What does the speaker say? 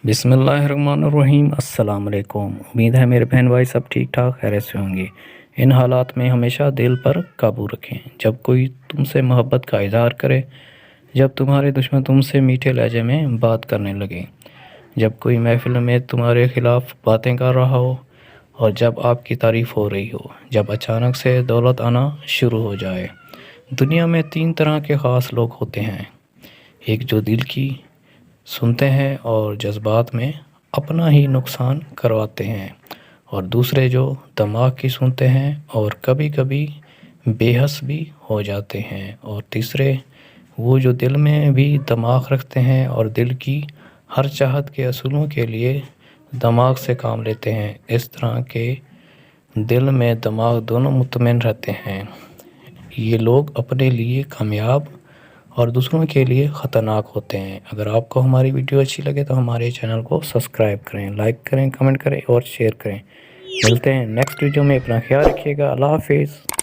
بسم اللہ الرحمن الرحیم۔ السلام علیکم۔ امید ہے میرے بہن بھائی سب ٹھیک ٹھاک خیریت سے ہوں گے۔ ان حالات میں ہمیشہ دل پر قابو رکھیں۔ جب کوئی تم سے محبت کا اظہار کرے، جب تمہارے دشمن تم سے میٹھے لہجے میں بات کرنے لگے، جب کوئی محفل میں تمہارے خلاف باتیں کر رہا ہو اور جب آپ کی تعریف ہو رہی ہو، جب اچانک سے دولت آنا شروع ہو جائے۔ دنیا میں 3 طرح کے خاص لوگ ہوتے ہیں: ایک جو دل کی سنتے ہیں اور جذبات میں اپنا ہی نقصان کرواتے ہیں، اور دوسرے جو دماغ کی سنتے ہیں اور کبھی کبھی بے حس بھی ہو جاتے ہیں، اور تیسرے وہ جو دل میں بھی دماغ رکھتے ہیں اور دل کی ہر چاہت کے اصولوں کے لیے دماغ سے کام لیتے ہیں۔ اس طرح کے دل میں دماغ دونوں مطمئن رہتے ہیں۔ یہ لوگ اپنے لیے کامیاب اور دوسروں کے لیے خطرناک ہوتے ہیں۔ اگر آپ کو ہماری ویڈیو اچھی لگے تو ہمارے چینل کو سبسکرائب کریں، لائک کریں، کمنٹ کریں اور شیئر کریں۔ ملتے ہیں نیکسٹ ویڈیو میں۔ اپنا خیال رکھیے گا۔ اللہ حافظ۔